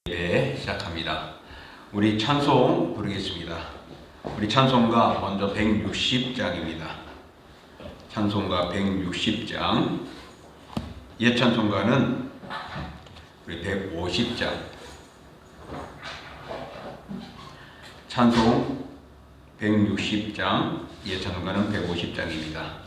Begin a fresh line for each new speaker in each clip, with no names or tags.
예배 시작합니다. 우리 찬송 부르겠습니다. 우리 찬송가 먼저 160장입니다. 찬송가 160장, 옛 찬송가는 우리 150장. 찬송 160장, 옛 찬송가는 150장입니다.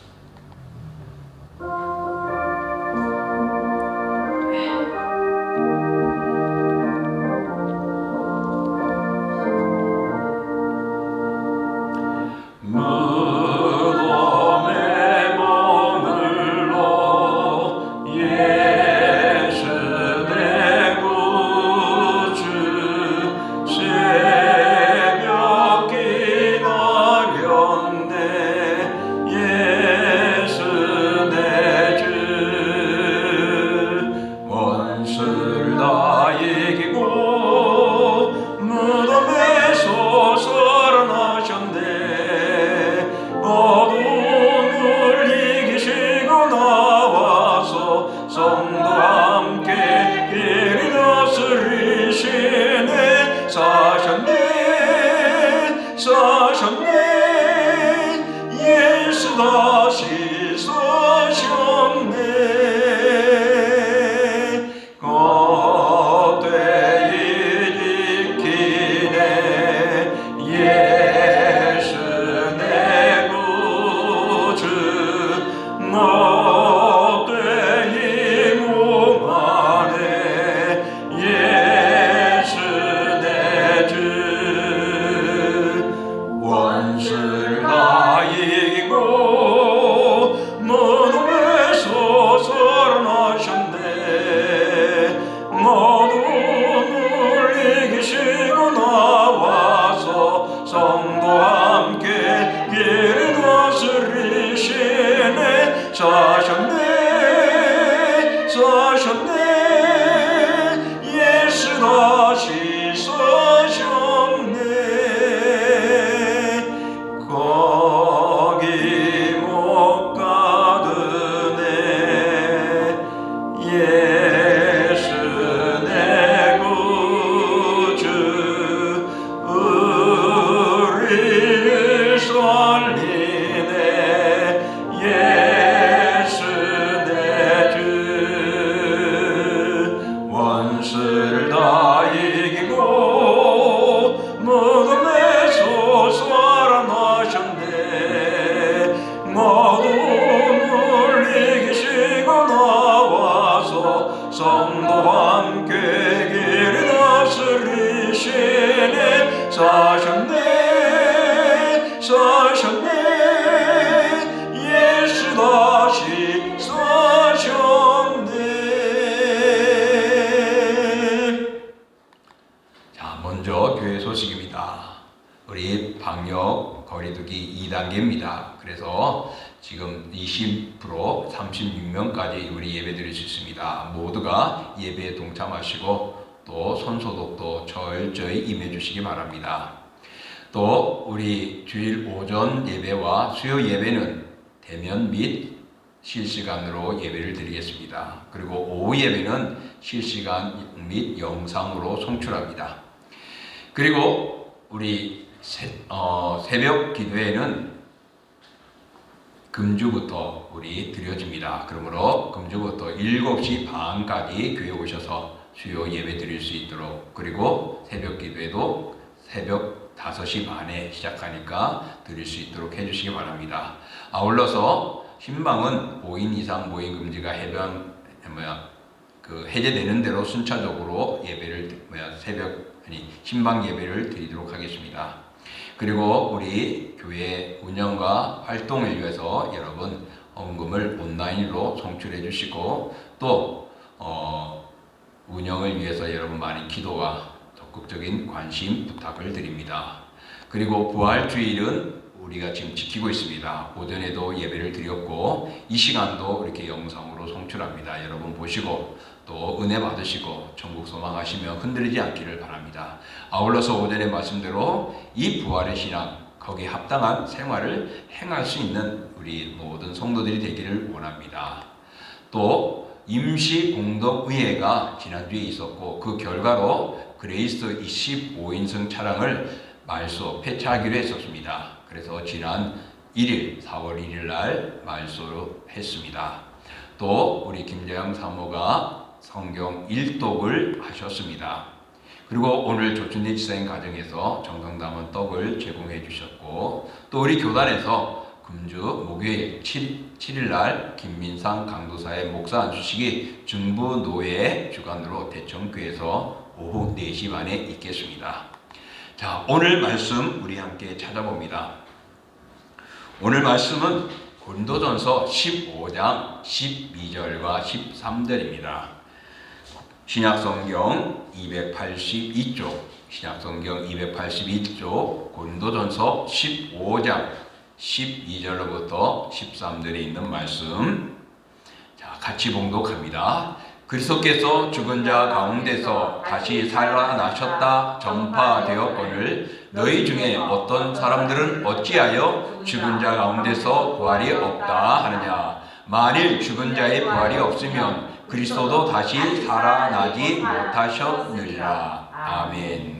우리 방역 거리두기 2단계입니다. 그래서 지금 20% 36명까지 우리 예배 드릴 수 있습니다. 모두가 예배에 동참하시고 또 손소독도 철저히 임해 주시기 바랍니다. 또 우리 주일 오전 예배와 수요 예배는 대면 및 실시간으로 예배를 드리겠습니다. 그리고 오후 예배는 실시간 및 영상으로 송출합니다. 그리고 우리 새벽 기도회는 금주부터 우리 드려집니다. 그러므로 금주부터 7시 반까지 교회 오셔서 수요 예배 드릴 수 있도록, 그리고 새벽 기도회도 새벽 5시 반에 시작하니까 드릴 수 있도록 해주시기 바랍니다. 아울러서 신방은 5인 이상 모임 금지가 해제되는 대로 순차적으로 예배를 신방 예배를 드리도록 하겠습니다. 그리고 우리 교회 운영과 활동을 위해서 여러분 헌금을 온라인으로 송출해 주시고, 또 운영을 위해서 여러분 많은 기도와 적극적인 관심 부탁을 드립니다. 그리고 부활주일은 우리가 지금 지키고 있습니다. 오전에도 예배를 드렸고 이 시간도 이렇게 영상으로 송출합니다. 여러분 보시고 또 은혜 받으시고 천국 소망하시며 흔들리지 않기를 바랍니다. 아울러서 오전에 말씀대로 이 부활의 신앙, 거기에 합당한 생활을 행할 수 있는 우리 모든 성도들이 되기를 원합니다. 또 임시 공동의회가 지난주에 있었고 그 결과로 그레이스 25인승 차량을 말소 폐차하기로 했었습니다. 그래서 지난 1일 4월 1일 날 말소를 했습니다. 또 우리 김재영 사모가 성경 일독을 하셨습니다. 그리고 오늘 조춘대 지사님 가정에서 정성 담은 떡을 제공해 주셨고 또 우리 교단에서 금주 목요일 7일 날 김민상 강도사의 목사 안수식이 중부노회 주관으로 대청교에서 오후 4시 반에 있겠습니다. 자, 오늘 말씀 우리 함께 찾아봅니다. 오늘 말씀은 고린도전서 15장 12절과 13절입니다. 신약성경 282쪽 고린도전서 15장 12절로부터 13절에 있는 말씀. 자, 같이 봉독합니다. 그리스도께서 죽은 자 가운데서 다시 살아나셨다 전파되었거늘 너희 중에 어떤 사람들은 어찌하여 죽은 자 가운데서 부활이 없다 하느냐. 만일 죽은 자의 부활이 없으면 그리스도도 다시 살아나지 못하셨느니라. 아멘.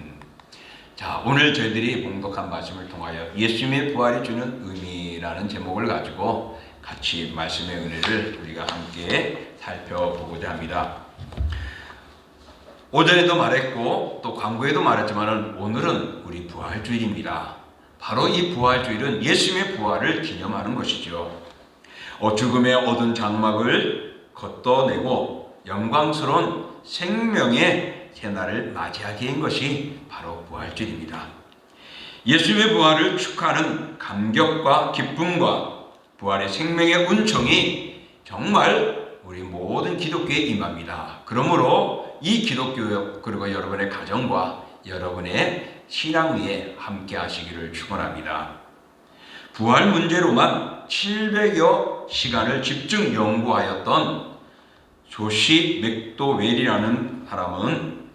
자, 오늘 저희들이 봉독한 말씀을 통하여 예수님의 부활이 주는 의미라는 제목을 가지고 같이 말씀의 은혜를 우리가 함께 살펴보고자 합니다. 오전에도 말했고 또 광고에도 말했지만 오늘은 우리 부활주일입니다. 바로 이 부활주일은 예수님의 부활을 기념하는 것이죠. 죽음의 어두운 장막을 걷어내고 영광스러운 생명의 새날을 맞이하게 한 것이 바로 부활주일입니다. 예수님의 부활을 축하하는 감격과 기쁨과 부활의 생명의 은총이 정말 우리 모든 기독교에 임합니다. 그러므로 이 기독교 그리고 여러분의 가정과 여러분의 신앙 위에 함께 하시기를 축원합니다. 부활 문제로만 700여 시간을 집중 연구하였던 조시 맥도웰이라는 사람은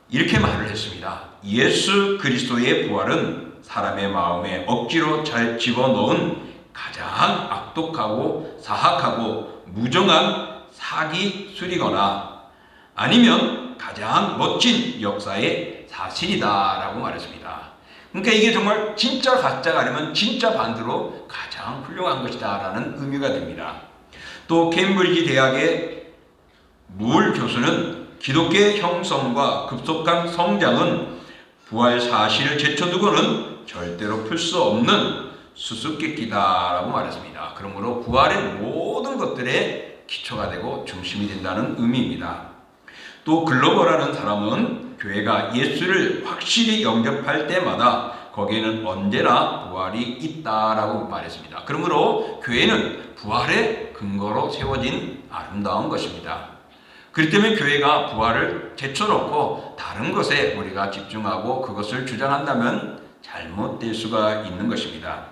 이렇게 말을 했습니다. 예수 그리스도의 부활은 사람의 마음에 억지로 잘 집어넣은 가장 악독하고 사악하고 무정한 사기술이거나 아니면 가장 멋진 역사의 사실이다 라고 말했습니다. 그러니까 이게 정말 진짜 가짜가 아니면 진짜 반대로 가장 훌륭한 것이다 라는 의미가 됩니다. 또 케임브리지 대학의 물 교수는 기독교의 형성과 급속한 성장은 부활 사실을 제쳐두고는 절대로 풀 수 없는 수수께끼다라고 말했습니다. 그러므로 부활의 모든 것들의 기초가 되고 중심이 된다는 의미입니다. 또 글로버라는 사람은 교회가 예수를 확실히 영접할 때마다 거기에는 언제나 부활이 있다라고 말했습니다. 그러므로 교회는 부활의 근거로 세워진 아름다운 것입니다. 그렇기 때문에 교회가 부활을 제쳐놓고 다른 것에 우리가 집중하고 그것을 주장한다면 잘못될 수가 있는 것입니다.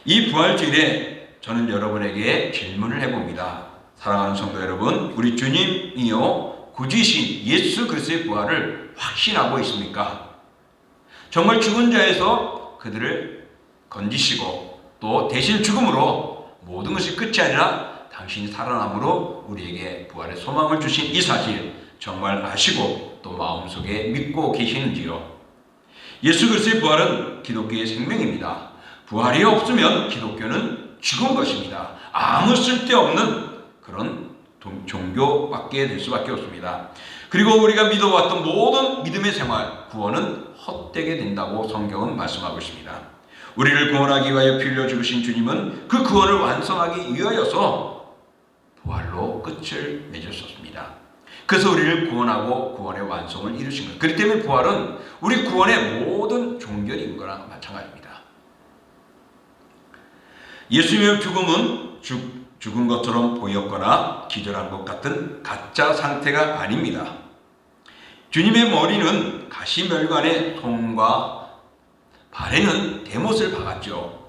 이 부활주일에 저는 여러분에게 질문을 해봅니다. 사랑하는 성도 여러분, 우리 주님이요 구주이신 예수 그리스도의 부활을 확신하고 있습니까? 정말 죽은 자에서 그들을 건지시고 또 대신 죽음으로 모든 것이 끝이 아니라 당신이 살아남으로 우리에게 부활의 소망을 주신 이 사실 정말 아시고 또 마음속에 믿고 계시는지요? 예수 그리스도의 부활은 기독교의 생명입니다. 부활이 없으면 기독교는 죽은 것입니다. 아무 쓸데없는 그런 종교밖에 될 수밖에 없습니다. 그리고 우리가 믿어왔던 모든 믿음의 생활, 구원은 헛되게 된다고 성경은 말씀하고 있습니다. 우리를 구원하기 위하여 피 흘려 죽으신 주님은 그 구원을 완성하기 위하여서 부활로 끝을 맺으셨습니다. 그래서 우리를 구원하고 구원의 완성을 이루신 거예요. 그렇기 때문에 부활은 우리 구원의 모든 종결인 거랑 마찬가지입니다. 예수님의 죽음은 죽은 것처럼 보였거나 기절한 것 같은 가짜 상태가 아닙니다. 주님의 머리는 가시멸관의 손과 발에는 대못을 박았죠.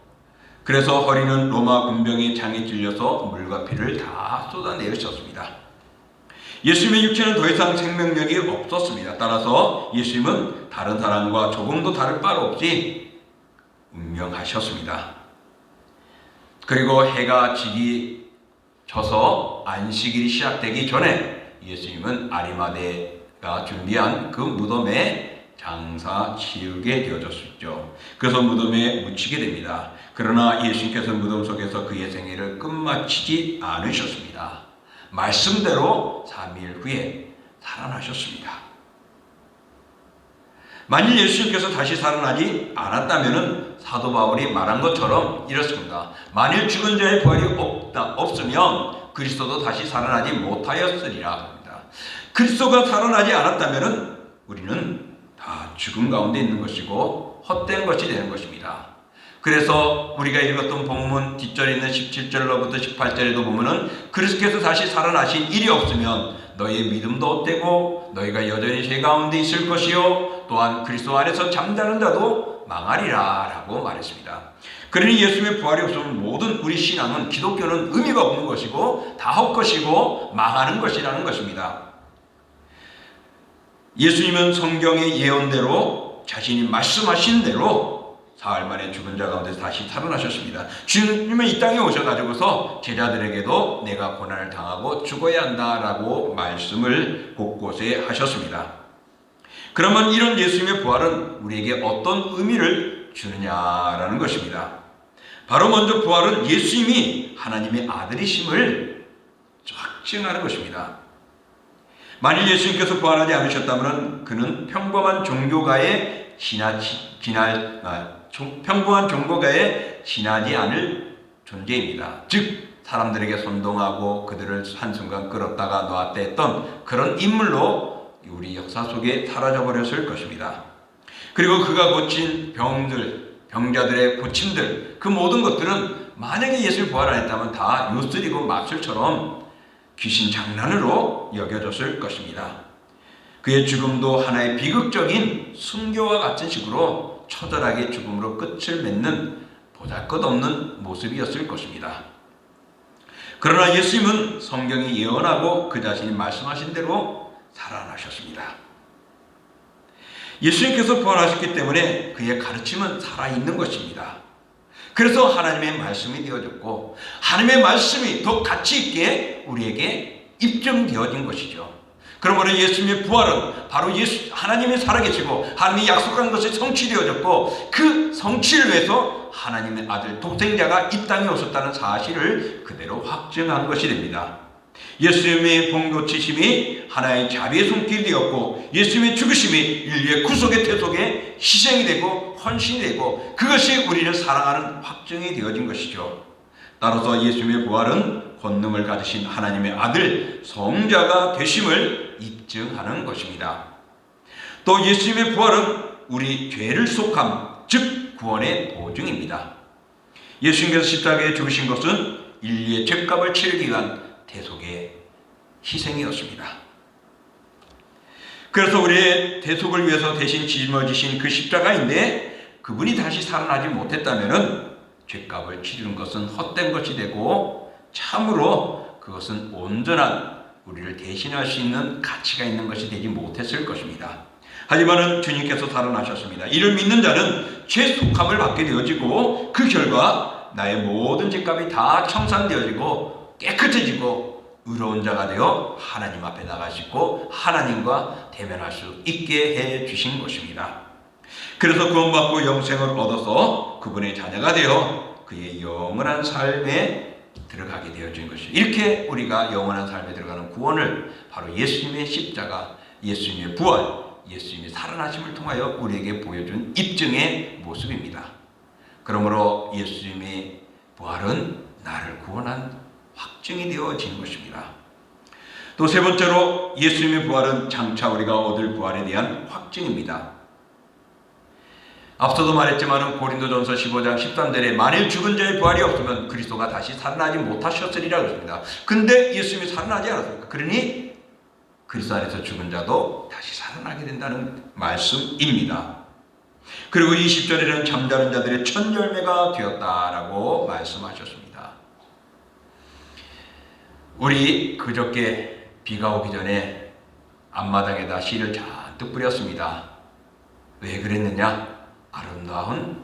그래서 허리는 로마 군병의 창에 찔려서 물과 피를 다 쏟아내셨습니다. 예수님의 육체는 더 이상 생명력이 없었습니다. 따라서 예수님은 다른 사람과 조금도 다를 바 없이 운명하셨습니다. 그리고 해가 지기 쳐서 안식일이 시작되기 전에 예수님은 아리마대가 준비한 그 무덤에 장사 치우게 되어졌었죠. 그래서 무덤에 묻히게 됩니다. 그러나 예수님께서 무덤 속에서 그의 생애를 끝마치지 않으셨습니다. 말씀대로 3일 후에 살아나셨습니다. 만일 예수님께서 다시 살아나지 않았다면 사도 바울이 말한 것처럼 이렇습니다. 만일 죽은 자의 부활이 없으면 그리스도도 다시 살아나지 못하였으리라 합니다. 그리스도가 살아나지 않았다면 우리는 다 죽음 가운데 있는 것이고 헛된 것이 되는 것입니다. 그래서 우리가 읽었던 본문 뒷절에 있는 17절로부터 18절에도 보면은 그리스도께서 다시 살아나신 일이 없으면 너희의 믿음도 헛되고 너희가 여전히 죄 가운데 있을 것이요 또한 그리스도 안에서 잠자는 자도 망하리라 라고 말했습니다. 그러니 예수님의 부활이 없으면 모든 우리 신앙은 기독교는 의미가 없는 것이고 다 헛것이고 망하는 것이라는 것입니다. 예수님은 성경의 예언대로 자신이 말씀하신 대로 사흘 만에 죽은 자 가운데서 다시 살아나셨습니다. 주님은 이 땅에 오셔가지고서 제자들에게도 내가 고난을 당하고 죽어야 한다라고 말씀을 곳곳에 하셨습니다. 그러면 이런 예수님의 부활은 우리에게 어떤 의미를 주느냐라는 것입니다. 바로 먼저 부활은 예수님이 하나님의 아들이심을 확증하는 것입니다. 만일 예수님께서 부활하지 않으셨다면 그는 평범한 종교가에 지나지 않을 존재입니다. 즉 사람들에게 선동하고 그들을 한순간 끌었다가 놓았다 했던 그런 인물로 우리 역사 속에 사라져버렸을 것입니다. 그리고 그가 고친 병자들의 고침들, 그 모든 것들은 만약에 예수를 부활 안 했다면 다 요술이고 마술처럼 귀신 장난으로 여겨졌을 것입니다. 그의 죽음도 하나의 비극적인 순교와 같은 식으로 처절하게 죽음으로 끝을 맺는 보잘것없는 모습이었을 것입니다. 그러나 예수님은 성경이 예언하고 그 자신이 말씀하신 대로 살아나셨습니다. 예수님께서 부활하셨기 때문에 그의 가르침은 살아있는 것입니다. 그래서 하나님의 말씀이 되어졌고 하나님의 말씀이 더 가치 있게 우리에게 입증되어진 것이죠. 그러므로 예수님의 부활은 바로 하나님이 살아계시고 하나님이 약속한 것이 성취되어졌고 그 성취를 위해서 하나님의 아들 독생자가 이 땅에 오셨다는 사실을 그대로 확증한 것이 됩니다. 예수님의 봉고치심이 하나의 자비의 손길이 되었고 예수님의 죽으심이 인류의 구속의 대속의 희생이 되고 헌신이 되고 그것이 우리를 사랑하는 확증이 되어진 것이죠. 따라서 예수님의 부활은 권능을 가지신 하나님의 아들 성자가 되심을 입증하는 것입니다. 또 예수님의 부활은 우리 죄를 속함, 즉 구원의 보증입니다. 예수님께서 십자가에 죽으신 것은 인류의 죄값을 치르기 위한 대속의 희생이었습니다. 그래서 우리의 대속을 위해서 대신 짊어지신 그 십자가인데 그분이 다시 살아나지 못했다면 죄값을 치르는 것은 헛된 것이 되고 참으로 그것은 온전한 우리를 대신할 수 있는 가치가 있는 것이 되지 못했을 것입니다. 하지만 주님께서 살아나셨습니다. 이를 믿는 자는 죄 속함을 받게 되어지고 그 결과 나의 모든 죄값이 다 청산되어지고 깨끗해지고 의로운 자가 되어 하나님 앞에 나가시고 하나님과 대면할 수 있게 해 주신 것입니다. 그래서 구원받고 영생을 얻어서 그분의 자녀가 되어 그의 영원한 삶에 들어가게 되어진 것이죠. 이렇게 우리가 영원한 삶에 들어가는 구원을 바로 예수님의 십자가, 예수님의 부활, 예수님의 살아나심을 통하여 우리에게 보여준 입증의 모습입니다. 그러므로 예수님의 부활은 나를 구원한 확증이 되어지는 것입니다. 또 세 번째로 예수님의 부활은 장차 우리가 얻을 부활에 대한 확증입니다. 앞서도 말했지만 고린도전서 15장 13절에 만일 죽은 자의 부활이 없으면 그리스도가 다시 살아나지 못하셨으리라 그랬습니다. 근데 예수님이 살아나지 않았습니까? 그러니 그리스도 안에서 죽은 자도 다시 살아나게 된다는 말씀입니다. 그리고 20절에는 잠자는 자들의 첫 열매가 되었다라고 말씀하셨습니다. 우리 그저께 비가 오기 전에 앞마당에다 씨를 잔뜩 뿌렸습니다. 왜 그랬느냐? 아름다운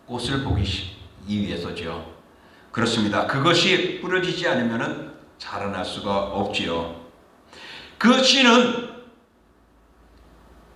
꽃을 보기 위해서죠. 그렇습니다. 그것이 뿌려지지 않으면 살아날 수가 없지요. 그 씨는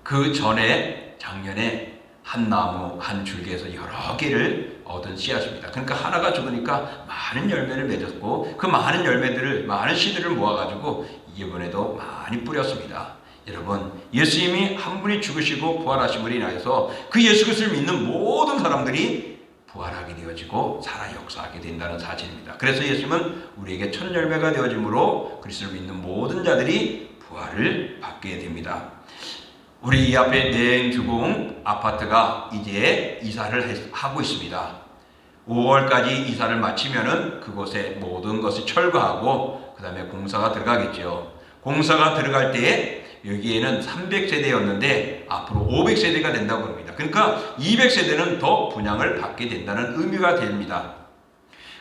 그 전에 작년에 한 나무 한 줄기에서 여러 개를 얻은 씨앗입니다. 그러니까 하나가 죽으니까 많은 열매를 맺었고 그 많은 열매들을 많은 씨들을 모아가지고 이번에도 많이 뿌렸습니다. 여러분, 예수님이 한 분이 죽으시고 부활하심으로 인하여서 그 예수 그리스도를 믿는 모든 사람들이 부활하게 되어지고 살아 역사하게 된다는 사실입니다. 그래서 예수님은 우리에게 첫 열매가 되어짐으로 그리스도를 믿는 모든 자들이 부활을 받게 됩니다. 우리 이 앞에 내행주공 아파트가 이제 이사를 하고 있습니다. 5월까지 이사를 마치면은 그곳에 모든 것을 철거하고 그 다음에 공사가 들어가겠죠. 공사가 들어갈 때에 여기에는 300세대였는데 앞으로 500세대가 된다고 합니다. 그러니까 200세대는 더 분양을 받게 된다는 의미가 됩니다.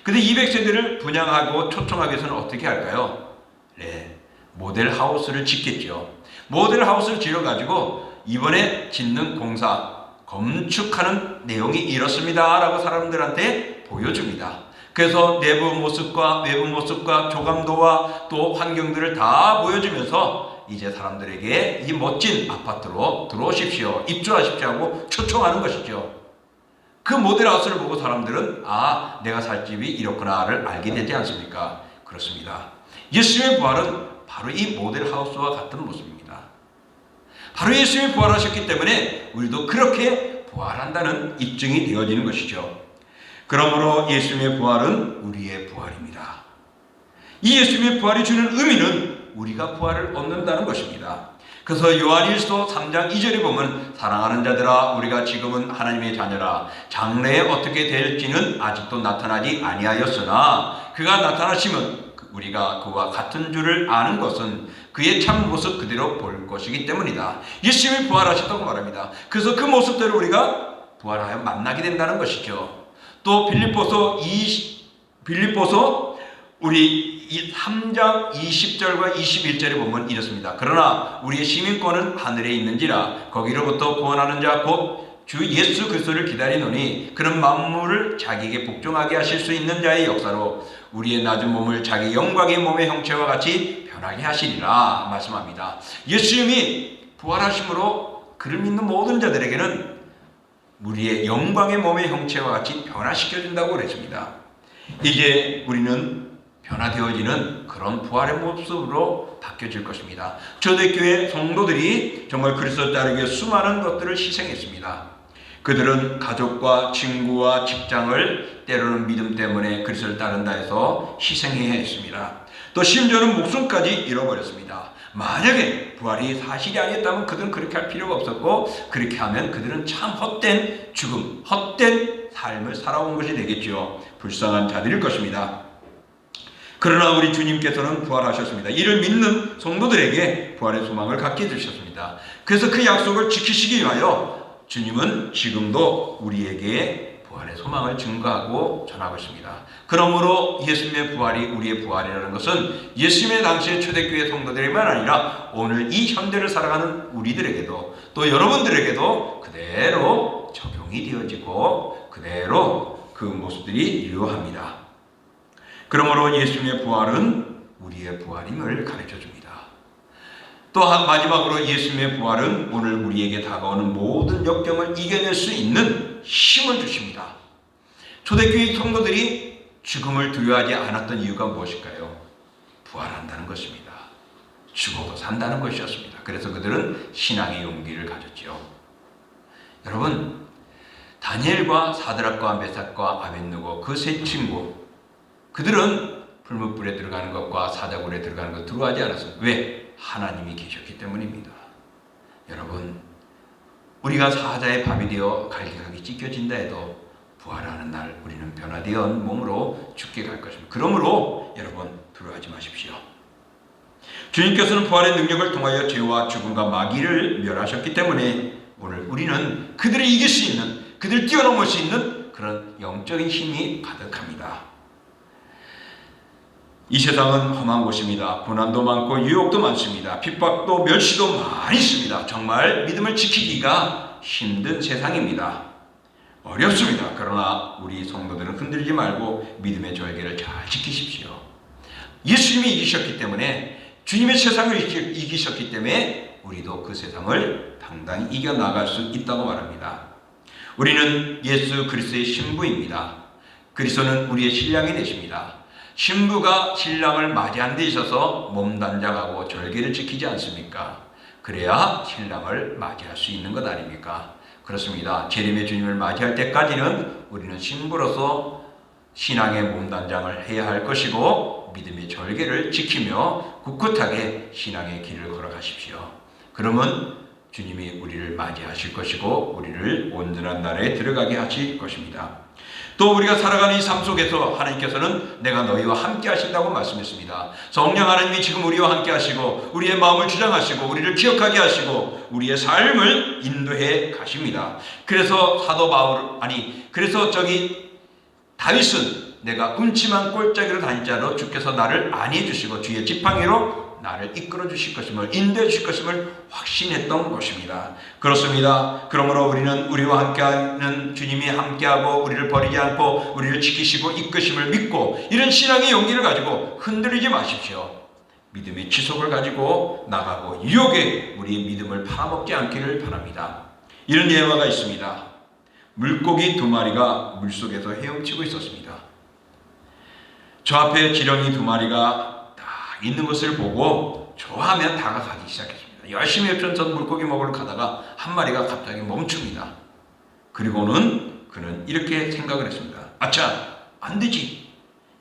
근데 200세대를 분양하고 초청하기 위해서는 어떻게 할까요? 네, 모델하우스를 짓겠죠. 모델하우스를 지어가지고 이번에 짓는 공사 건축하는 내용이 이렇습니다 라고 사람들한테 보여줍니다. 그래서 내부 모습과 외부 모습과 조감도와 또 환경들을 다 보여주면서 이제 사람들에게 이 멋진 아파트로 들어오십시오, 입주하십시오 하고 초청하는 것이죠. 그 모델하우스를 보고 사람들은 아, 내가 살 집이 이렇구나를 알게 되지 않습니까? 그렇습니다. 예수님의 부활은 바로 이 모델하우스와 같은 모습입니다. 바로 예수님이 부활하셨기 때문에 우리도 그렇게 부활한다는 입증이 되어지는 것이죠. 그러므로 예수님의 부활은 우리의 부활입니다. 이 예수님의 부활이 주는 의미는 우리가 부활을 얻는다는 것입니다. 그래서 요한일서 3장 2절에 보면 사랑하는 자들아 우리가 지금은 하나님의 자녀라 장래에 어떻게 될지는 아직도 나타나지 아니하였으나 그가 나타나시면 우리가 그와 같은 줄을 아는 것은 그의 참 모습 그대로 볼 것이기 때문이다. 예수님이 부활하셨다고 말합니다. 그래서 그 모습대로 우리가 부활하여 만나게 된다는 것이죠. 또 빌립보서 우리 3장 20절과 21절에 보면 이렇습니다. 그러나 우리의 시민권은 하늘에 있는지라 거기로부터 구원하는 자 곧 주 예수 그리스도를 기다리노니 그런 만물을 자기에게 복종하게 하실 수 있는 자의 역사로 우리의 낮은 몸을 자기 영광의 몸의 형체와 같이 변하게 하시리라 말씀합니다. 예수님이 부활하심으로 그를 믿는 모든 자들에게는 우리의 영광의 몸의 형체와 같이 변화시켜준다고 그랬습니다. 이제 우리는 변화되어지는 그런 부활의 모습으로 바뀌어질 것입니다. 초대교회 성도들이 정말 그리스도 따르기 위해 수많은 것들을 희생했습니다. 그들은 가족과 친구와 직장을 때로는 믿음 때문에 그리스도를 따른다 해서 희생해야 했습니다. 또 심지어는 목숨까지 잃어버렸습니다. 만약에 부활이 사실이 아니었다면 그들은 그렇게 할 필요가 없었고 그렇게 하면 그들은 참 헛된 죽음, 헛된 삶을 살아온 것이 되겠죠. 불쌍한 자들일 것입니다. 그러나 우리 주님께서는 부활하셨습니다. 이를 믿는 성도들에게 부활의 소망을 갖게 해주셨습니다. 그래서 그 약속을 지키시기 위하여 주님은 지금도 우리에게 부활의 소망을 증거하고 전하고 있습니다. 그러므로 예수님의 부활이 우리의 부활이라는 것은 예수님의 당시의 초대교회 성도들에만 아니라 오늘 이 현대를 살아가는 우리들에게도 또 여러분들에게도 그대로 적용이 되어지고 그대로 그 모습들이 유효합니다. 그러므로 예수님의 부활은 우리의 부활임을 가르쳐줍니다. 또 마지막으로 예수님의 부활은 오늘 우리에게 다가오는 모든 역경을 이겨낼 수 있는 힘을 주십니다. 초대교회 성도들이 죽음을 두려워하지 않았던 이유가 무엇일까요? 부활한다는 것입니다. 죽어도 산다는 것이었습니다. 그래서 그들은 신앙의 용기를 가졌죠. 여러분, 다니엘과 사드락과 메삭과 아벳느고 그 세 친구, 그들은 풀무불에 들어가는 것과 사자굴에 들어가는 것 두려워하지 않았습니다. 왜? 하나님이 계셨기 때문입니다. 여러분, 우리가 사자의 밥이 되어 갈기갈기 찢겨진다 해도 부활하는 날 우리는 변화되어 몸으로 죽게 갈 것입니다. 그러므로 여러분 두려워하지 마십시오. 주님께서는 부활의 능력을 통하여 죄와 죽음과 마귀를 멸하셨기 때문에 오늘 우리는 그들을 이길 수 있는, 그들을 뛰어넘을 수 있는 그런 영적인 힘이 가득합니다. 이 세상은 험한 곳입니다. 고난도 많고 유혹도 많습니다. 핍박도 멸시도 많이 있습니다. 정말 믿음을 지키기가 힘든 세상입니다. 어렵습니다. 그러나 우리 성도들은 흔들리지 말고 믿음의 절개를 잘 지키십시오. 예수님이 이기셨기 때문에, 주님의 세상을 이기셨기 때문에 우리도 그 세상을 당당히 이겨나갈 수 있다고 말합니다. 우리는 예수 그리스도의 신부입니다. 그리스도는 우리의 신랑이 되십니다. 신부가 신랑을 맞이하는 데 있어서 몸단장하고 절개를 지키지 않습니까? 그래야 신랑을 맞이할 수 있는 것 아닙니까? 그렇습니다. 재림의 주님을 맞이할 때까지는 우리는 신부로서 신앙의 몸단장을 해야 할 것이고, 믿음의 절개를 지키며 꿋꿋하게 신앙의 길을 걸어가십시오. 그러면 주님이 우리를 맞이하실 것이고 우리를 온전한 나라에 들어가게 하실 것입니다. 또 우리가 살아가는 이 삶 속에서 하나님께서는 내가 너희와 함께 하신다고 말씀했습니다. 성령 하나님이 지금 우리와 함께 하시고 우리의 마음을 주장하시고 우리를 기억하게 하시고 우리의 삶을 인도해 가십니다. 그래서 그래서 다윗은 내가 음침한 꼴짜기로 다닐 자로 주께서 나를 안위해 주시고 주의 지팡이로 나를 이끌어 주실 것임을, 인도해 주실 것임을 확신했던 것입니다. 그렇습니다. 그러므로 우리는 우리와 함께하는 주님이 함께하고 우리를 버리지 않고 우리를 지키시고 이끄심을 믿고, 이런 신앙의 용기를 가지고 흔들리지 마십시오. 믿음의 지속을 가지고 나가고 유혹에 우리의 믿음을 파먹지 않기를 바랍니다. 이런 예화가 있습니다. 물고기 2마리가 물속에서 헤엄치고 있었습니다. 저 앞에 지렁이 2마리가 있는 것을 보고 좋아하며 다가가기 시작했습니다. 열심히 전 물고기 먹으러 가다가 한 마리가 갑자기 멈춥니다. 그리고는 그는 이렇게 생각을 했습니다. 아차, 안 되지.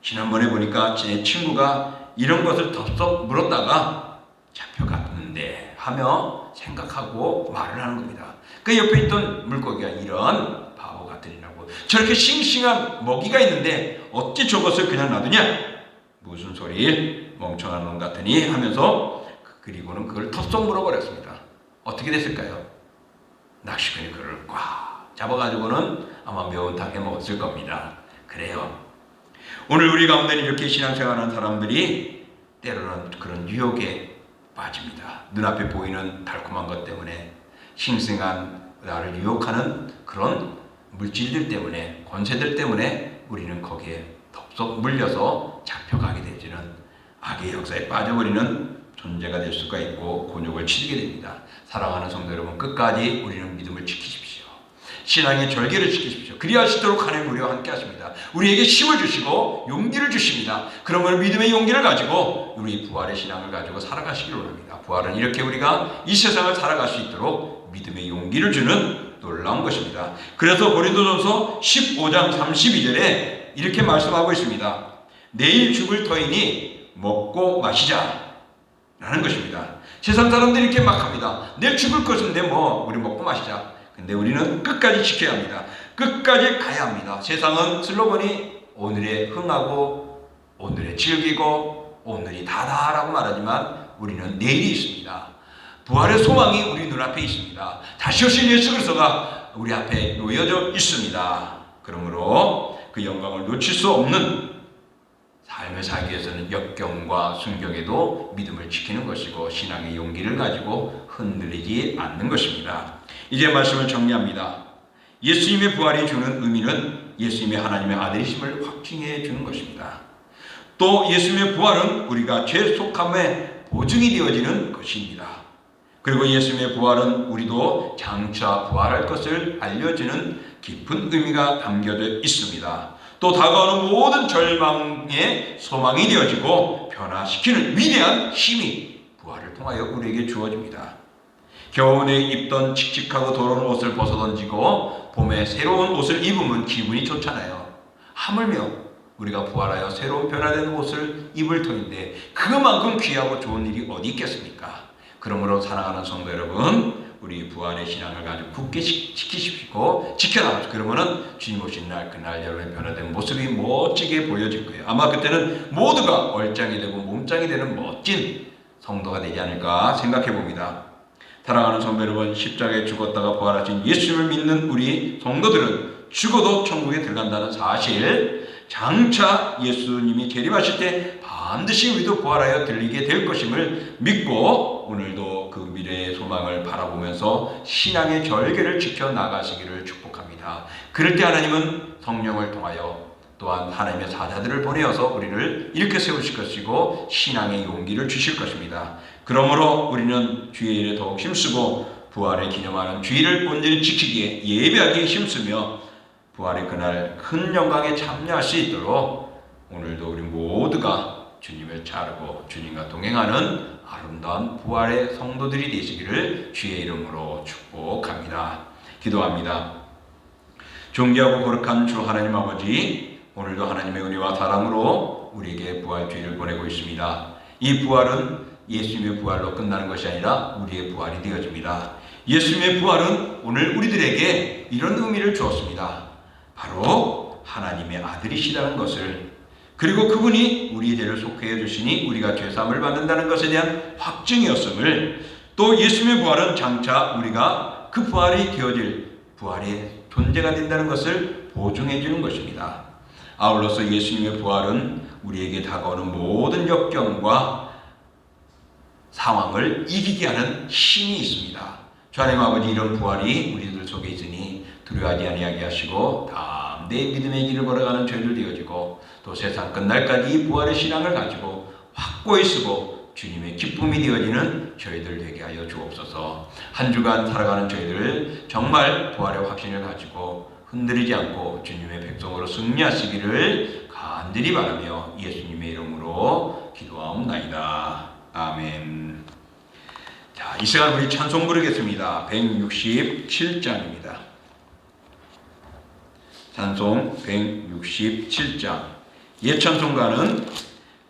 지난번에 보니까 제 친구가 이런 것을 덥석 물었다가 잡혀갔는데 하며 생각하고 말을 하는 겁니다. 그 옆에 있던 물고기가 이런 바보 같으리라고, 저렇게 싱싱한 먹이가 있는데 어찌 저것을 그냥 놔두냐? 무슨 소리, 멍청한 놈 같으니 하면서, 그리고는 그걸 턱속 물어버렸습니다. 어떻게 됐을까요? 낚시꾼이 그를 꽉 잡아가지고는 아마 매운탕 해먹었을 겁니다. 그래요. 오늘 우리 가운데는 이렇게 신앙생활하는 사람들이 때로는 그런 유혹에 빠집니다. 눈앞에 보이는 달콤한 것 때문에, 싱싱한 나를 유혹하는 그런 물질들 때문에, 권세들 때문에 우리는 거기에 덥석 물려서 잡혀가게 되지는, 악의 역사에 빠져버리는 존재가 될 수가 있고 곤욕을 치르게 됩니다. 사랑하는 성도 여러분, 끝까지 우리는 믿음을 지키십시오. 신앙의 절개를 지키십시오. 그리하시도록 하나님 우리와 함께 하십니다. 우리에게 힘을 주시고 용기를 주십니다. 그러면 믿음의 용기를 가지고 우리 부활의 신앙을 가지고 살아가시기를 원합니다. 부활은 이렇게 우리가 이 세상을 살아갈 수 있도록 믿음의 용기를 주는 놀라운 것입니다. 그래서 고린도전서 15장 32절에 이렇게 말씀하고 있습니다. 내일 죽을 터이니 먹고 마시자 라는 것입니다. 세상 사람들이 이렇게 막 합니다. 내일 죽을 것인데 우리 먹고 마시자. 근데 우리는 끝까지 지켜야 합니다. 끝까지 가야 합니다. 세상은 슬로건이 오늘에 흥하고 오늘에 즐기고 오늘이 다다라고 말하지만 우리는 내일이 있습니다. 부활의 소망이 우리 눈앞에 있습니다. 다시 오실 예수 그리스도가 우리 앞에 놓여져 있습니다. 그러므로 그 영광을 놓칠 수 없는 삶을 살기 위해서는 역경과 순경에도 믿음을 지키는 것이고 신앙의 용기를 가지고 흔들리지 않는 것입니다. 이제 말씀을 정리합니다. 예수님의 부활이 주는 의미는 예수님의 하나님의 아들이심을 확증해 주는 것입니다. 또 예수님의 부활은 우리가 죄 속함의 보증이 되어지는 것입니다. 그리고 예수님의 부활은 우리도 장차 부활할 것을 알려주는 깊은 의미가 담겨져 있습니다. 또 다가오는 모든 절망의 소망이 되어지고 변화시키는 위대한 힘이 부활을 통하여 우리에게 주어집니다. 겨울에 입던 칙칙하고 더러운 옷을 벗어던지고 봄에 새로운 옷을 입으면 기분이 좋잖아요. 하물며 우리가 부활하여 새로운 변화된 옷을 입을 터인데 그만큼 귀하고 좋은 일이 어디 있겠습니까? 그러므로 사랑하는 성도 여러분, 우리 부활의 신앙을 가지고 굳게 지키십시오. 지켜나가십시오. 그러면은 주님 오신 날, 그날 여러분의 변화된 모습이 멋지게 보여질 거예요. 아마 그때는 모두가 얼짱이 되고 몸짱이 되는 멋진 성도가 되지 않을까 생각해 봅니다. 사랑하는 성도 여러분, 십자가에 죽었다가 부활하신 예수님을 믿는 우리 성도들은 죽어도 천국에 들어간다는 사실, 장차 예수님이 재림하실 때 반드시 우리도 부활하여 들리게 될 것임을 믿고 오늘도 그 미래의 소망을 바라보면서 신앙의 절개를 지켜나가시기를 축복합니다. 그럴 때 하나님은 성령을 통하여 또한 하나님의 사자들을 보내어서 우리를 일으켜 세우실 것이고 신앙의 용기를 주실 것입니다. 그러므로 우리는 주의 일에 더욱 힘쓰고 부활을 기념하는 주일을 온전히 지키기에 예배하기에 힘쓰며 부활의 그날 큰 영광에 참여할 수 있도록 오늘도 우리 모두가 주님을 따르고 주님과 동행하는 아름다운 부활의 성도들이 되시기를 주의 이름으로 축복합니다. 기도합니다. 존귀하고 거룩한 주 하나님 아버지, 오늘도 하나님의 은혜와 사랑으로 우리에게 부활주의를 보내고 있습니다. 이 부활은 예수님의 부활로 끝나는 것이 아니라 우리의 부활이 되어집니다. 예수님의 부활은 오늘 우리들에게 이런 의미를 주었습니다. 바로 하나님의 아들이시라는 것을, 그리고 그분이 우리의 죄를 속회해 주시니 우리가 죄사함을 받는다는 것에 대한 확증이었음을, 또 예수님의 부활은 장차 우리가 그 부활이 되어질 부활의 존재가 된다는 것을 보증해 주는 것입니다. 아울러서 예수님의 부활은 우리에게 다가오는 모든 역경과 상황을 이기게 하는 힘이 있습니다. 주 하나님 아버지, 이런 부활이 우리들 속에 있으니 두려워하지 아니하게 하시고 담대히 믿음의 길을 걸어가는 저희들 되어지고, 또 세상 끝날까지 이 부활의 신앙을 가지고 확고히 쓰고 주님의 기쁨이 되어지는 저희들 되게 하여 주옵소서. 한 주간 살아가는 저희들 정말 부활의 확신을 가지고 흔들리지 않고 주님의 백성으로 승리하시기를 간절히 바라며 예수님의 이름으로 기도하옵나이다. 아멘. 자, 이 시간 우리 찬송 부르겠습니다. 167장입니다. 찬송 167장. 옛 찬송가는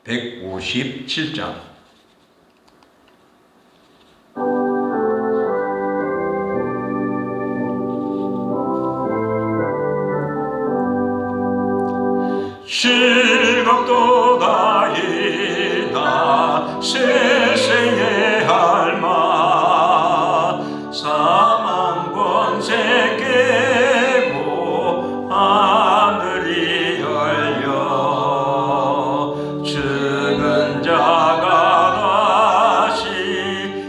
157장. 즐겁도다이다 세세의 할마, 사망 권세 깨고 하늘이 열려 죽은 자가 다시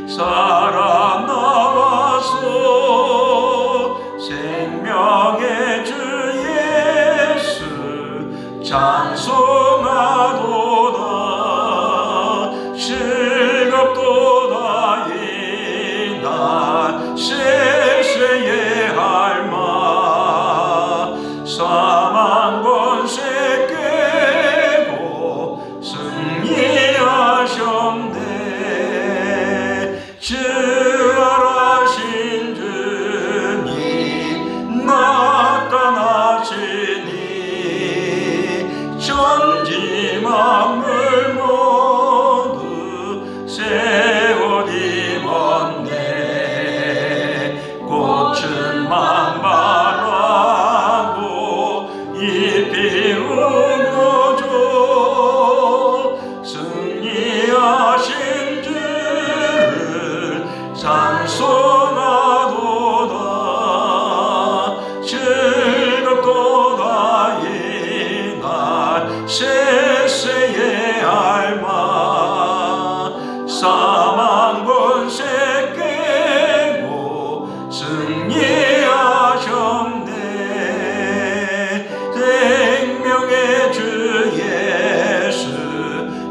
살아나와서 생명의 주 예수 찬송하도다. 즐겁도다 이 날 세세의 할마, 사망 권세 깨고 승리하셨네. 주하신 주님 나타나시니 천지 만물 모두 세옷 입었네. 꽃은 만발하고 잎이 우거져 승리하신 주를 찬송하도다. 즐겁도다 이날 세세의 할마, 사망 권세 깨고 승리하셨네. 생명의 주 예수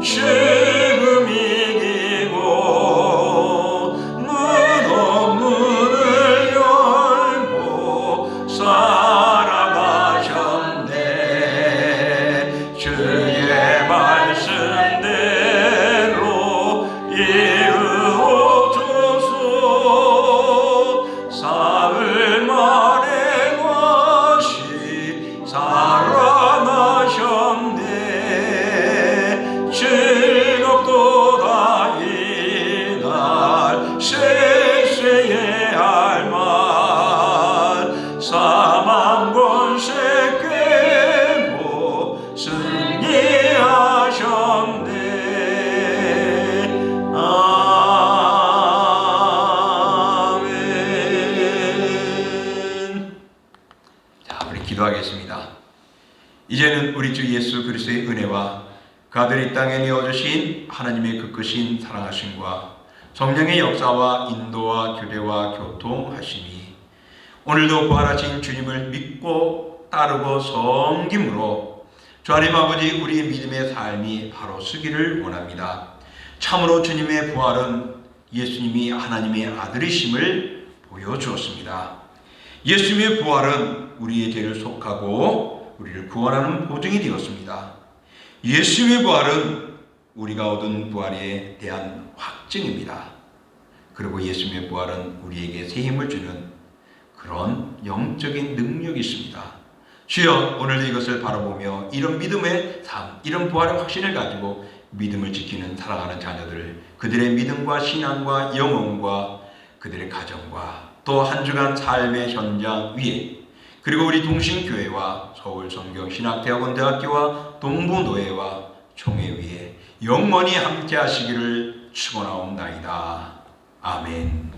죽음 이기고 무덤 문을 열고 살아가셨네. 주의 말씀대로 이루어져서 사흘 만에 다시 살아나셨네. 즐겁도다 이날 세세의 할말, 사망 권세 깨고 승리하셨네. 아멘. 자, 우리 기도하겠습니다. 이제는 우리 주 예수 그리스도의 은혜와 그 아들 이 땅에 내어주신 하나님의 그 크신 사랑하심과 성령의 역사와 인도와 교대와 교통하심이 오늘도 부활하신 주님을 믿고 따르고 섬김으로 주 하나님 아버지, 우리의 믿음의 삶이 바로 서기를 원합니다. 참으로 주님의 부활은 예수님이 하나님의 아들이심을 보여주었습니다. 예수님의 부활은 우리의 죄를 속하고 우리를 구원하는 보증이 되었습니다. 예수님의 부활은 우리가 얻은 부활에 대한 확증입니다. 그리고 예수님의 부활은 우리에게 새 힘을 주는 그런 영적인 능력이 있습니다. 주여, 오늘도 이것을 바라보며 이런 믿음의 삶, 이런 부활의 확신을 가지고 믿음을 지키는 사랑하는 자녀들, 그들의 믿음과 신앙과 영혼과 그들의 가정과 또 한 주간 삶의 현장 위에, 그리고 우리 동신교회와 서울성경신학대학원 대학교와 동부노회와 총회 위에 영원히 함께 하시기를 축원하옵나이다. 아멘.